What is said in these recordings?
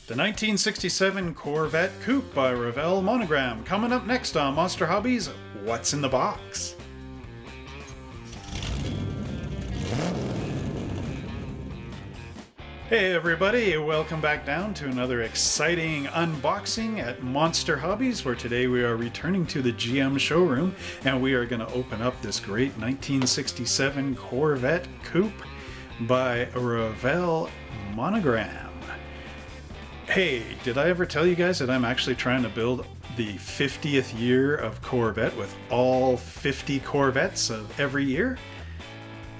The 1967 Corvette Coupe by Revell Monogram. Coming up next on Monster Hobbies, What's in the Box? Hey everybody, welcome back down to another exciting unboxing at Monster Hobbies, where today we are returning to the GM showroom and we are going to open up this great 1967 Corvette Coupe by Revell Monogram. Hey, did I ever tell you guys that I'm actually trying to build the 50th year of Corvette with all 50 Corvettes of every year?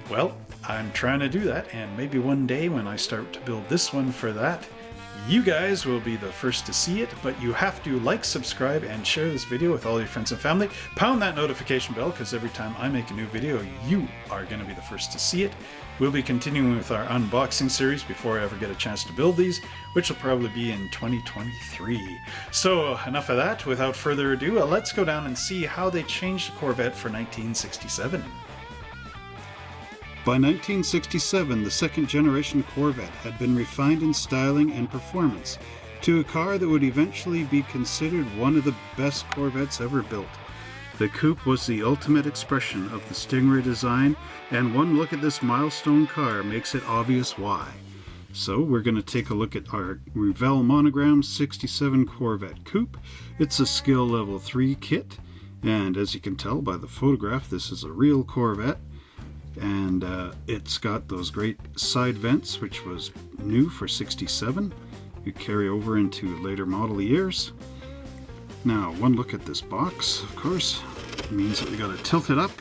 Well, I'm trying to do that, and maybe one day when I start to build this one for that, you guys will be the first to see it, but you have to like, subscribe, and share this video with all your friends and family. Pound that notification bell, because every time I make a new video, you are going to be the first to see it. We'll be continuing with our unboxing series before I ever get a chance to build these, which will probably be in 2023. So enough of that. Without further ado, let's go down and see how they changed the Corvette for 1967. By 1967, the second generation Corvette had been refined in styling and performance to a car that would eventually be considered one of the best Corvettes ever built. The Coupe was the ultimate expression of the Stingray design, and one look at this milestone car makes it obvious why. So we're going to take a look at our Revell Monogram 67 Corvette Coupe. It's a skill level 3 kit, and as you can tell by the photograph, this is a real Corvette. And it's got those great side vents, which was new for 67. You carry over into later model years. Now, one look at this box, of course, means that we got to tilt it up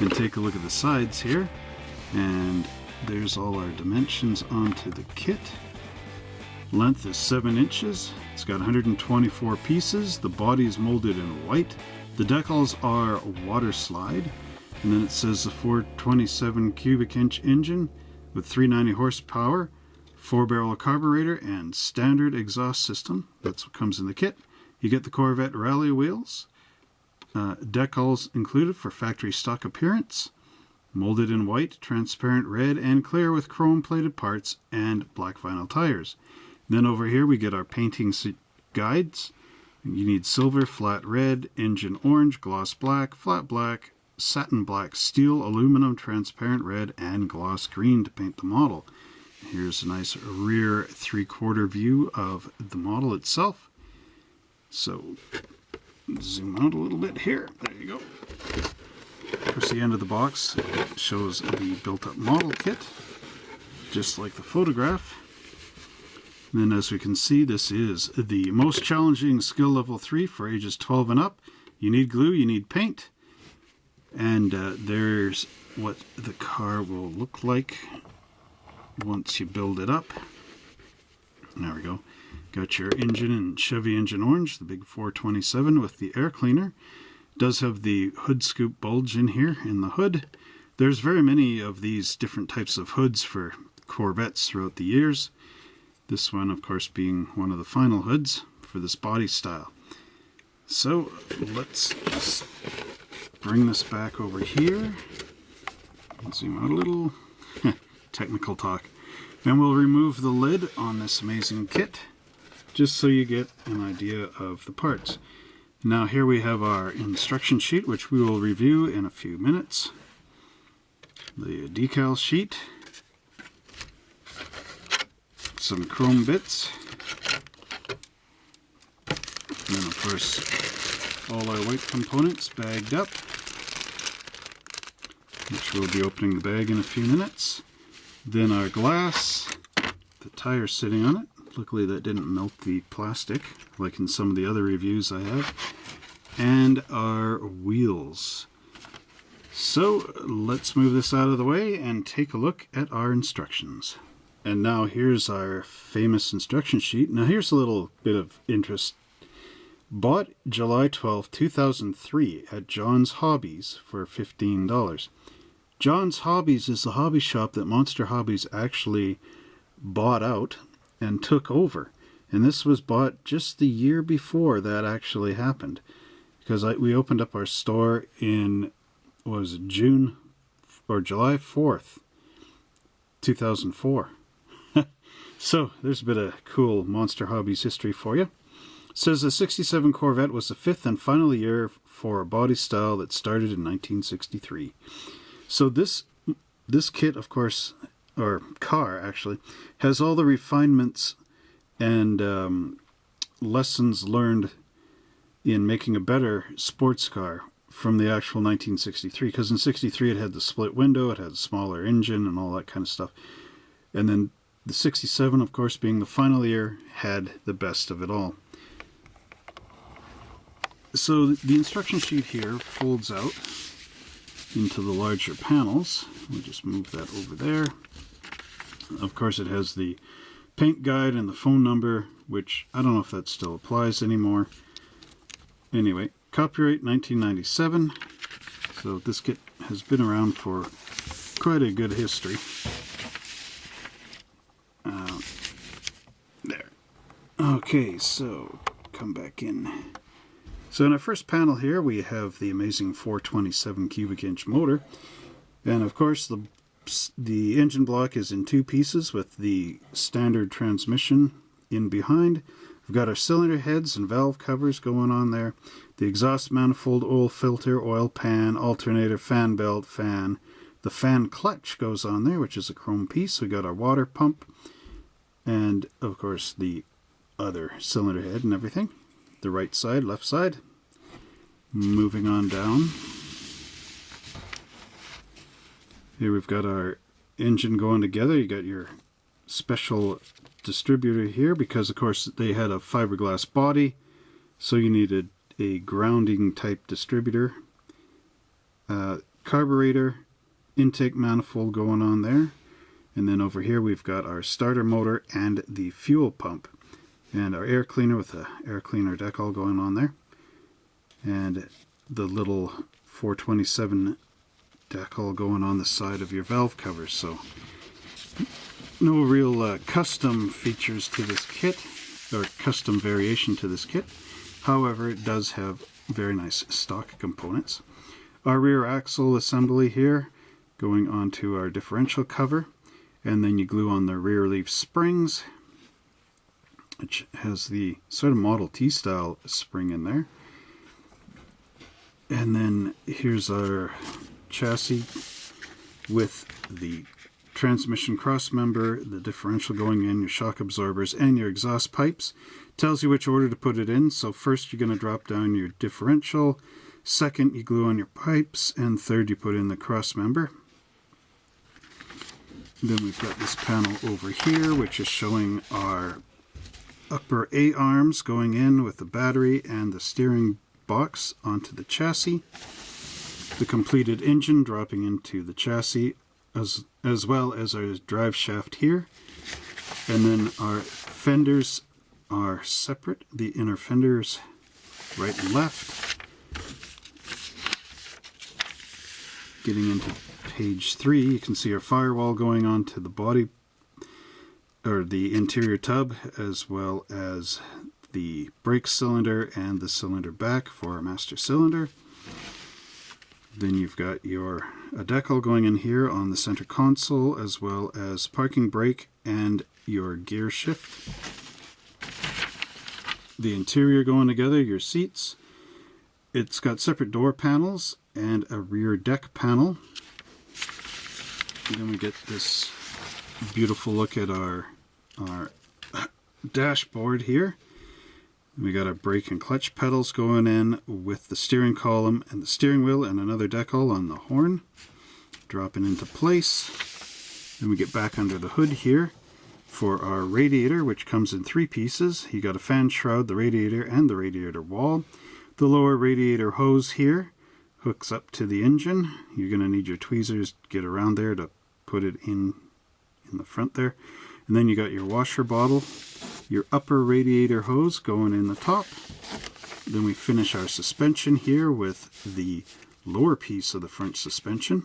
and take a look at the sides here. And there's all our dimensions onto the kit. Length is 7 inches. It's got 124 pieces. The body is molded in white. The decals are water slide. And then it says the 427 cubic inch engine with 390 horsepower, 4-barrel carburetor, and standard exhaust system. That's what comes in the kit. You get the Corvette rally wheels, decals included for factory stock appearance, molded in white, transparent red, and clear with chrome plated parts and black vinyl tires. Then over here we get our painting guides. You need silver, flat red, engine orange, gloss black, flat black, satin black, steel, aluminum, transparent red, and gloss green to paint the model. Here's a nice rear 3/4 view of the model itself. So zoom out a little bit here. There you go. Of course, the end of the box shows the built-up model kit, just like the photograph. And then as we can see, this is the most challenging skill level 3 for ages 12 and up. You need glue, you need paint. And there's what the car will look like once you build it up. There we go. Got your engine in Chevy engine orange, the big 427 with the air cleaner. It does have the hood scoop bulge in here in the hood. There's very many of these different types of hoods for Corvettes throughout the years. This one, of course, being one of the final hoods for this body style. So let's just bring this back over here and zoom out a little. Technical talk. And we'll remove the lid on this amazing kit just so you get an idea of the parts. Now here we have our instruction sheet, which we will review in a few minutes. The decal sheet, some chrome bits, and then of course all our white components bagged up, which we'll be opening the bag in a few minutes. Then our glass, the tire sitting on it. Luckily that didn't melt the plastic like in some of the other reviews I have. And our wheels. So let's move this out of the way and take a look at our instructions. And now here's our famous instruction sheet. Now here's a little bit of interest. Bought July 12, 2003 at John's Hobbies for $15. John's Hobbies is the hobby shop that Monster Hobbies actually bought out and took over. And this was bought just the year before that actually happened. Because we opened up our store in, what was it, June or July 4th, 2004. So there's a bit of cool Monster Hobbies history for you. It says the 67 Corvette was the fifth and final year for a body style that started in 1963. So this kit, of course, or car actually, has all the refinements and lessons learned in making a better sports car from the actual 1963. Because in 63 it had the split window, it had a smaller engine and all that kind of stuff. And then the 67, of course, being the final year, had the best of it all. So the instruction sheet here folds out into the larger panels. We'll just move that over there. Of course, it has the paint guide and the phone number, which I don't know if that still applies anymore. Anyway, copyright 1997. So this kit has been around for quite a good history. There. Okay, so come back in. So in our first panel here, we have the amazing 427 cubic inch motor. And of course, the engine block is in two pieces with the standard transmission in behind. We've got our cylinder heads and valve covers going on there. The exhaust manifold, oil filter, oil pan, alternator, fan belt, fan. The fan clutch goes on there, which is a chrome piece. We got our water pump. And of course the other cylinder head and everything. The right side, left side. Moving on down. Here we've got our engine going together. You got your special distributor here because of course they had a fiberglass body, so you needed a grounding type distributor. Carburetor, intake manifold going on there. And then over here we've got our starter motor and the fuel pump. And our air cleaner with the air cleaner decal going on there. And the little 427 decal going on the side of your valve cover. So no real custom features to this kit, or custom variation to this kit. However, it does have very nice stock components. Our rear axle assembly here going onto our differential cover. And then you glue on the rear leaf springs, which has the sort of Model T style spring in there. And then here's our chassis with the transmission cross member, the differential going in, your shock absorbers, and your exhaust pipes. Tells you which order to put it in. So first you're going to drop down your differential, second you glue on your pipes, and third you put in the cross member. Then we've got this panel over here, which is showing our upper A-arms going in with the battery and the steering box onto the chassis. The completed engine dropping into the chassis, as well as our drive shaft here. And then our fenders are separate. The inner fenders right and left. Getting into page 3, you can see our firewall going on to the body, or the interior tub, as well as the brake cylinder and the cylinder back for our master cylinder. Then you've got a decal going in here on the center console, as well as parking brake and your gear shift. The interior going together, your seats. It's got separate door panels and a rear deck panel. And then we get this beautiful look at our dashboard here. We got our brake and clutch pedals going in with the steering column and the steering wheel and another decal on the horn. Dropping into place. Then we get back under the hood here for our radiator, which comes in 3 pieces. You got a fan shroud, the radiator, and the radiator wall. The lower radiator hose here hooks up to the engine. You're going to need your tweezers to get around there to put it in the front there. And then you got your washer bottle, your upper radiator hose going in the top. Then we finish our suspension here with the lower piece of the front suspension.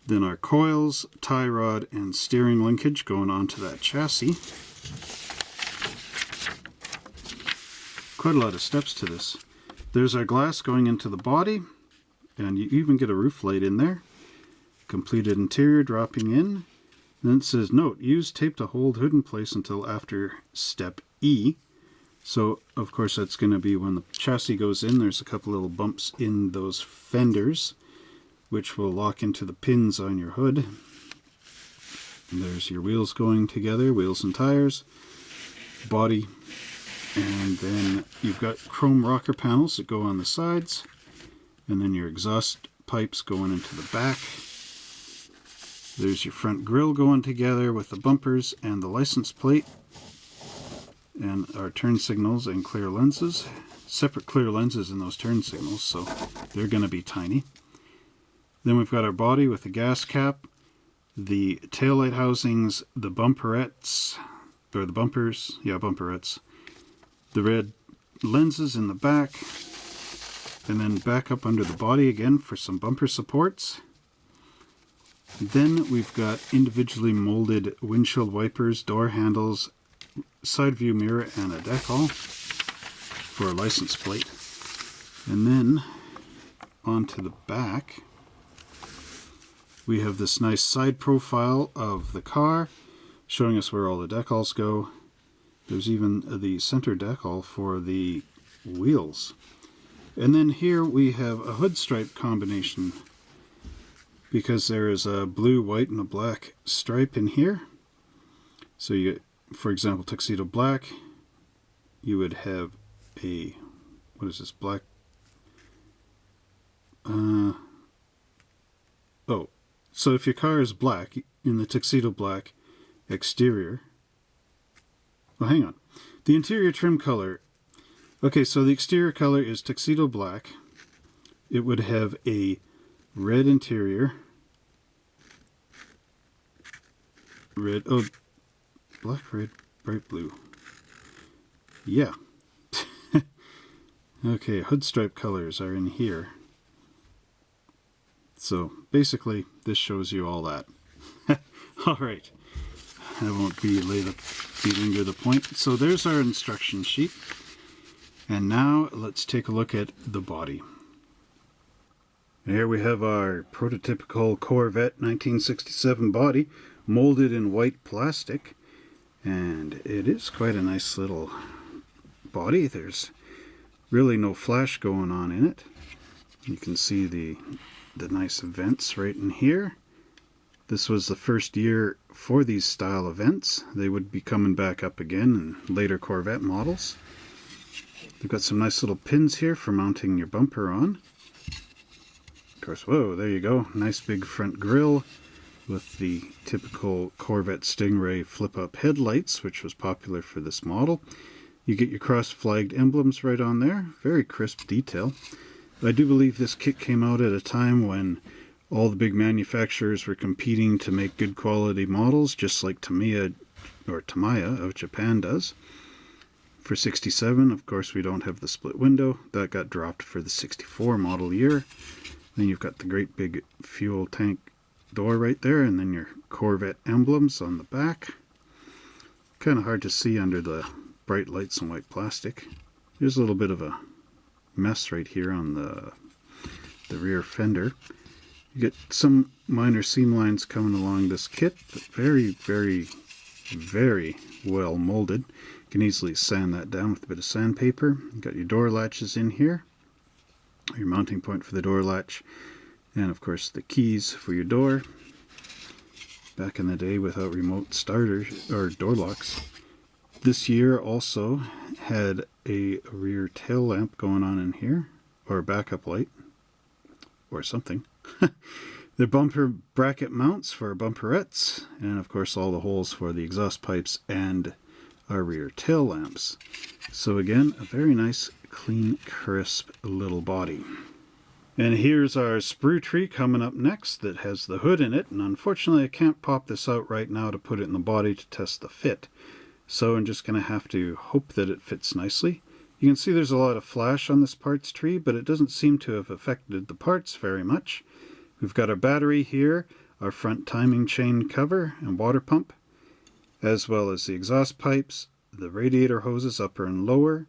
Then our coils, tie rod, and steering linkage going onto that chassis. Quite a lot of steps to this. There's our glass going into the body, and you even get a roof light in there. Completed interior dropping in, Then it says, note, use tape to hold hood in place until after step E. So, of course, that's going to be when the chassis goes in. There's a couple little bumps in those fenders, which will lock into the pins on your hood. And there's your wheels going together, wheels and tires, body, and then you've got chrome rocker panels that go on the sides, and then your exhaust pipes going into the back. There's your front grille going together with the bumpers and the license plate, and our turn signals and clear lenses. Separate clear lenses in those turn signals, so they're going to be tiny. Then we've got our body with the gas cap, the taillight housings, the bumperettes, or the bumpers, yeah, bumperettes, the red lenses in the back, and then back up under the body again for some bumper supports. Then we've got individually molded windshield wipers, door handles, side view mirror, and a decal for a license plate. And then onto the back, we have this nice side profile of the car showing us where all the decals go. There's even the center decal for the wheels. And then here we have a hood stripe combination, because there is a blue, white, and a black stripe in here. So you get, for example, tuxedo black, you would have a, what is this, black, oh, so if your car is black, in the tuxedo black exterior, well, hang on, the interior trim color, okay, so the exterior color is tuxedo black. It would have a red interior, red, oh, black, red, bright blue, yeah. Okay, hood stripe colors are in here. So basically this shows you all that. Alright, I won't belabor the point. So there's our instruction sheet, and now let's take a look at the body. Here we have our prototypical Corvette 1967 body, molded in white plastic, and it is quite a nice little body. There's really no flash going on in it. You can see the nice vents right in here. This was the first year for these style of vents. They would be coming back up again in later Corvette models. They've got some nice little pins here for mounting your bumper on. Of course, whoa, there you go. Nice big front grille with the typical Corvette Stingray flip-up headlights, which was popular for this model. You get your cross-flagged emblems right on there. Very crisp detail. I do believe this kit came out at a time when all the big manufacturers were competing to make good quality models, just like Tamiya of Japan does. For 67, of course, we don't have the split window. That got dropped for the 64 model year. Then you've got the great big fuel tank door right there, and then your Corvette emblems on the back. Kind of hard to see under the bright lights and white plastic. There's a little bit of a mess right here on the rear fender. You get some minor seam lines coming along this kit, but very, very, very well molded. You can easily sand that down with a bit of sandpaper. You've got your door latches in here, your mounting point for the door latch, and of course the keys for your door. Back in the day without remote starters or door locks. This year also had a rear tail lamp going on in here, or a backup light, or something. The bumper bracket mounts for bumperettes, and of course all the holes for the exhaust pipes and our rear tail lamps. So again, a very nice, clean, crisp little body. And here's our sprue tree coming up next that has the hood in it, and unfortunately I can't pop this out right now to put it in the body to test the fit. So I'm just going to have to hope that it fits nicely. You can see there's a lot of flash on this parts tree, but it doesn't seem to have affected the parts very much. We've got our battery here, our front timing chain cover and water pump, as well as the exhaust pipes, the radiator hoses upper and lower,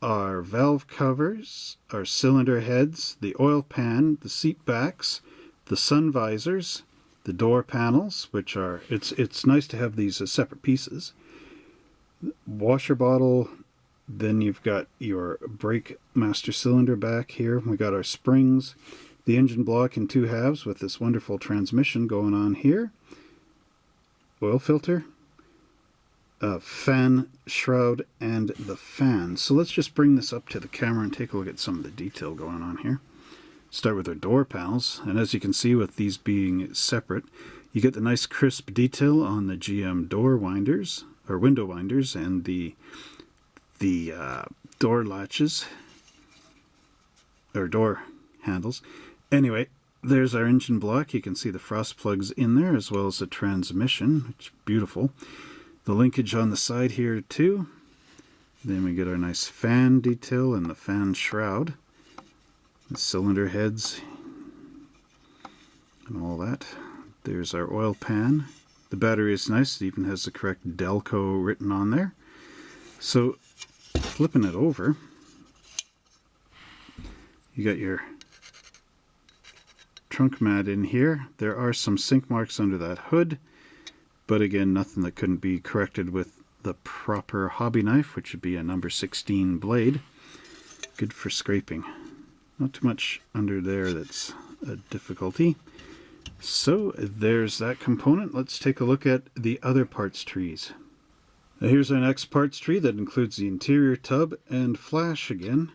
our valve covers, our cylinder heads, the oil pan, the seat backs, the sun visors, The door panels, which are, it's nice to have these as separate pieces. Washer bottle, then you've got your brake master cylinder back here. We got our springs, the engine block in 2 halves with this wonderful transmission going on here. Oil filter, fan shroud, and the fan. So let's just bring this up to the camera and take a look at some of the detail going on here. Start with our door panels, and as you can see with these being separate, you get the nice crisp detail on the GM door winders, or window winders, and the door latches, or door handles. Anyway, there's our engine block. You can see the frost plugs in there, as well as the transmission, which is beautiful. The linkage on the side here too. Then we get our nice fan detail and the fan shroud. The cylinder heads and all that. There's our oil pan. The battery is nice. It even has the correct Delco written on there. So flipping it over, you got your trunk mat in here. There are some sink marks under that hood, but again, nothing that couldn't be corrected with the proper hobby knife, which would be a number 16 blade. Good for scraping. Not too much under there that's a difficulty. So there's that component. Let's take a look at the other parts trees. Now here's our next parts tree that includes the interior tub and flash again.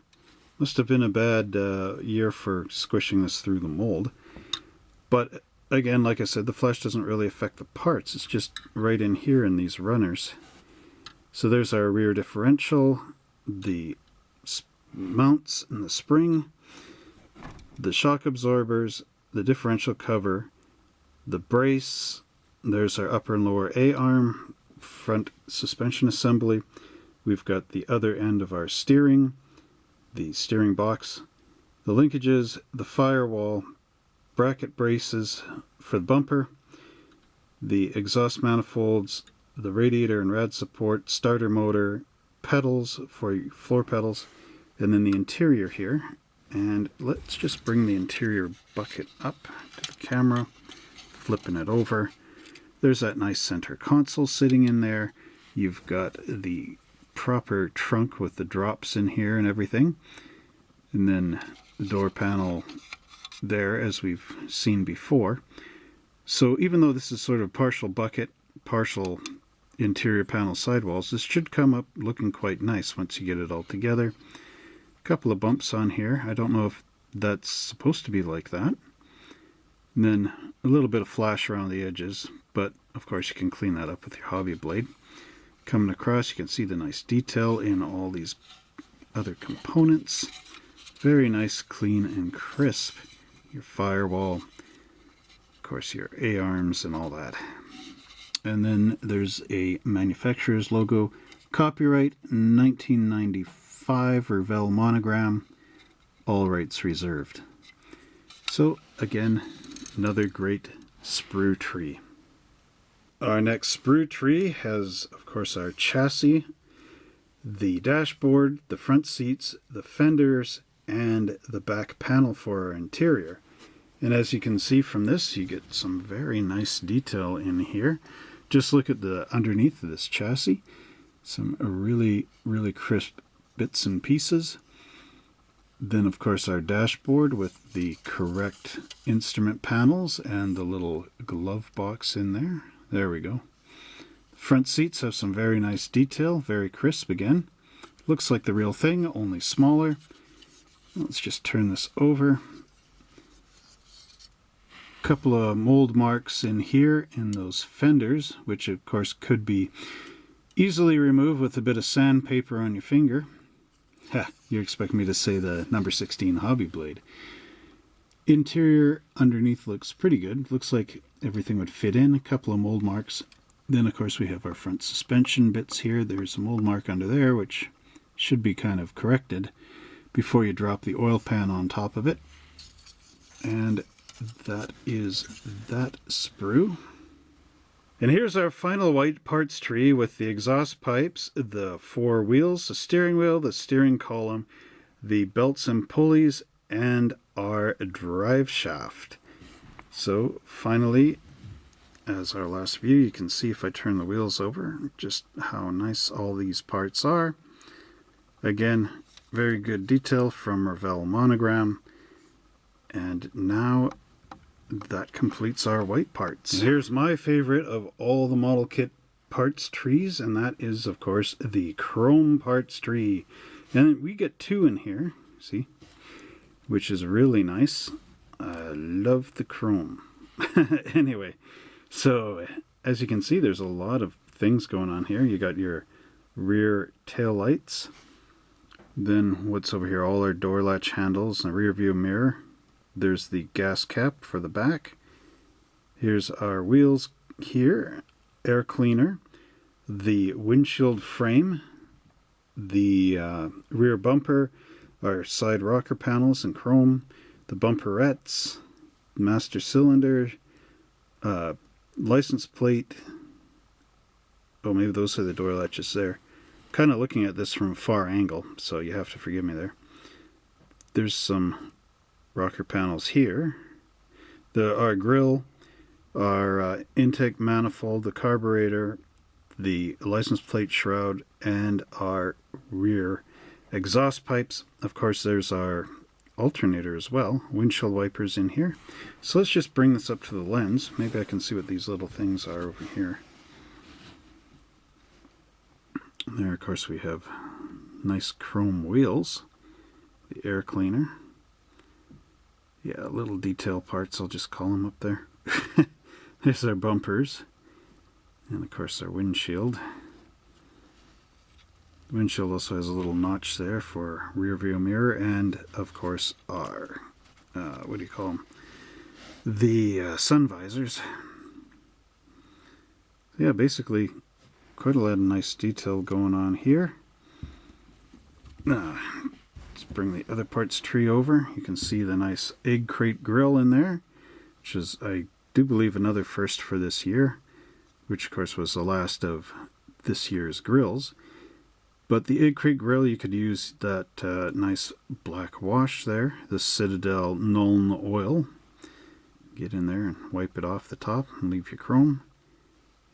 Must have been a bad year for squishing this through the mold. But again, like I said, the flash doesn't really affect the parts. It's just right in here in these runners. So there's our rear differential, the mounts and the spring, the shock absorbers, the differential cover, the brace. There's our upper and lower A-arm, front suspension assembly. We've got the other end of our steering, the steering box, the linkages, the firewall, bracket braces for the bumper, the exhaust manifolds, the radiator and rad support, starter motor, pedals for floor pedals, and then the interior here. And let's just bring the interior bucket up to the camera, flipping it over. There's that nice center console sitting in there. You've got the proper trunk with the drops in here and everything. And then the door panel there, as we've seen before. So even though this is sort of partial bucket, partial interior panel sidewalls, this should come up looking quite nice once you get it all together. A couple of bumps on here. I don't know if that's supposed to be like that. And then a little bit of flash around the edges, but of course you can clean that up with your hobby blade. Coming across, you can see the nice detail in all these other components. Very nice, clean and crisp. Your firewall, of course your A-arms and all that. And then there's a manufacturer's logo, copyright 1995, Revell Monogram, all rights reserved. So again, another great sprue tree. Our next sprue tree has, of course, our chassis, the dashboard, the front seats, the fenders, and the back panel for our interior. And as you can see from this, you get some very nice detail in here. Just look at the underneath of this chassis. Some really, really crisp bits and pieces. Then, of course, our dashboard with the correct instrument panels and the little glove box in there. There we go. Front seats have some very nice detail, very crisp again. Looks like the real thing, only smaller. Let's just turn this over. A couple of mold marks in here in those fenders, which of course could be easily removed with a bit of sandpaper on your finger. Ha, you expect me to say the number 16 hobby blade. Interior underneath looks pretty good. Looks like everything would fit in. A couple of mold marks. Then of course we have our front suspension bits here. There's a mold mark under there which should be kind of corrected before you drop the oil pan on top of it. And that is that sprue. And here's our final white parts tree with the exhaust pipes, the 4 wheels, the steering wheel, the steering column, the belts and pulleys, and our drive shaft. So finally, as our last view, you can see if I turn the wheels over just how nice all these parts are. Again, very good detail from Revell Monogram. And now that completes our white parts. And here's my favorite of all the model kit parts trees, and that is, of course, the chrome parts tree. And we get 2 in here, see, which is really nice. I love the chrome. Anyway, so as you can see, there's a lot of things going on here. You got your rear tail lights. Then what's over here? All our door latch handles and rear view mirror. There's the gas cap for the back. Here's our wheels here. Air cleaner. The windshield frame. The rear bumper. Our side rocker panels in chrome. The bumperettes. Master cylinder. License plate. Oh, maybe those are the door latches there. Kind of looking at this from a far angle, so you have to forgive me there. There's some rocker panels here. Our grill, our intake manifold, the carburetor, the license plate shroud, and our rear exhaust pipes. Of course, there's our alternator as well. Windshield wipers in here. So let's just bring this up to the lens. Maybe I can see what these little things are over here. There, of course, we have nice chrome wheels, the air cleaner. Yeah, little detail parts, I'll just call them up there. There's our bumpers, and of course our windshield. The windshield also has a little notch there for rear view mirror, and of course our, what do you call them? The sun visors. Yeah, basically quite a lot of nice detail going on here. Let's bring the other parts tree over. You can see the nice egg crate grill in there, which is, I do believe, another first for this year, which of course was the last of this year's grills. But the egg crate grill, you could use that nice black wash there, the Citadel Nuln oil. Get in there and wipe it off the top and leave your chrome.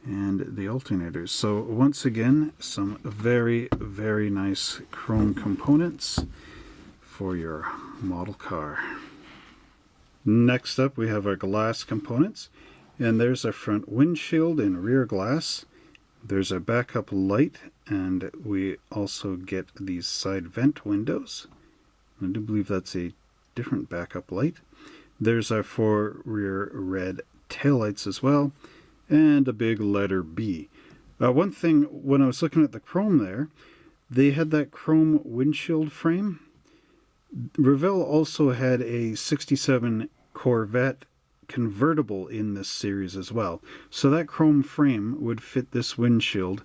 And the alternators. So once again, some very, very nice chrome components for your model car. Next up, we have our glass components, and there's our front windshield and rear glass. There's our backup light, and we also get these side vent windows. I do believe that's a different backup light. There's our 4 rear red taillights as well, and a big letter B. One thing, when I was looking at the chrome there, they had that chrome windshield frame. Revell also had a 67 Corvette convertible in this series as well. So that chrome frame would fit this windshield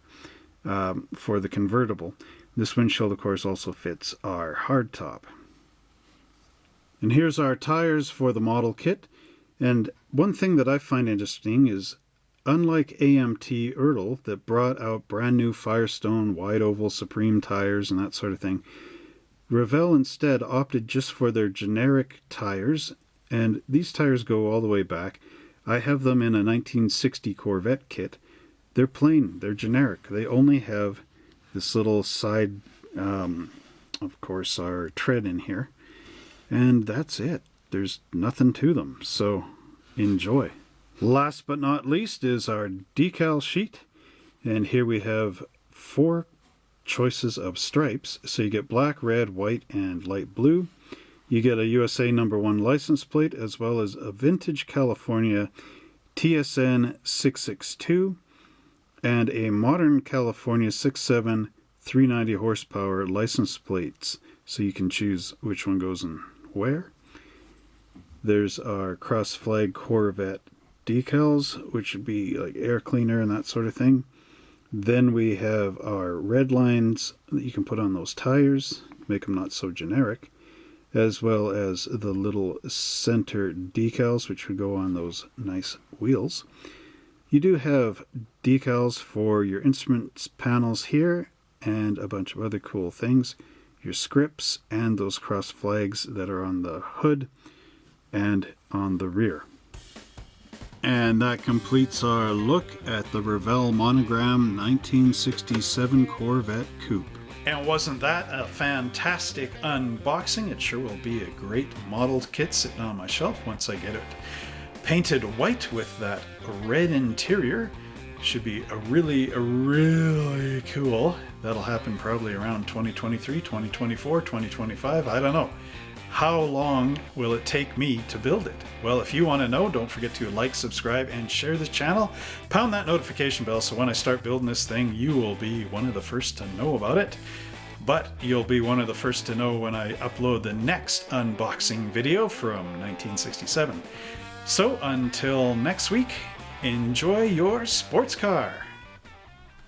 for the convertible. This windshield, of course, also fits our hardtop. And here's our tires for the model kit. And one thing that I find interesting is, unlike AMT Ertl that brought out brand new Firestone wide oval Supreme tires and that sort of thing, Revell instead opted just for their generic tires, and these tires go all the way back. I have them in a 1960 Corvette kit. They're plain, they're generic. They only have this little side, of course, our tread in here, and that's it. There's nothing to them, so enjoy. Last but not least is our decal sheet, and here we have 4 choices of stripes. So you get black, red, white, and light blue. You get a USA #1 license plate, as well as a vintage California TSN 662 and a modern California 67 390 horsepower license plates, so you can choose which one goes in where. There's our cross flag Corvette decals, which would be like air cleaner and that sort of thing. Then we have our red lines that you can put on those tires, make them not so generic, as well as the little center decals, which would go on those nice wheels. You do have decals for your instruments panels here and a bunch of other cool things, your scripts and those cross flags that are on the hood and on the rear. And that completes our look at the Revell Monogram 1967 Corvette Coupe. And wasn't that a fantastic unboxing? It sure will be a great modeled kit sitting on my shelf once I get it painted white with that red interior. Should be a really cool. That'll happen probably around 2023, 2024, 2025. I don't know. How long will it take me to build it? Well, if you want to know, don't forget to like, subscribe, and share the channel. Pound that notification bell so when I start building this thing, you will be one of the first to know about it. But you'll be one of the first to know when I upload the next unboxing video from 1967. So until next week, enjoy your sports car.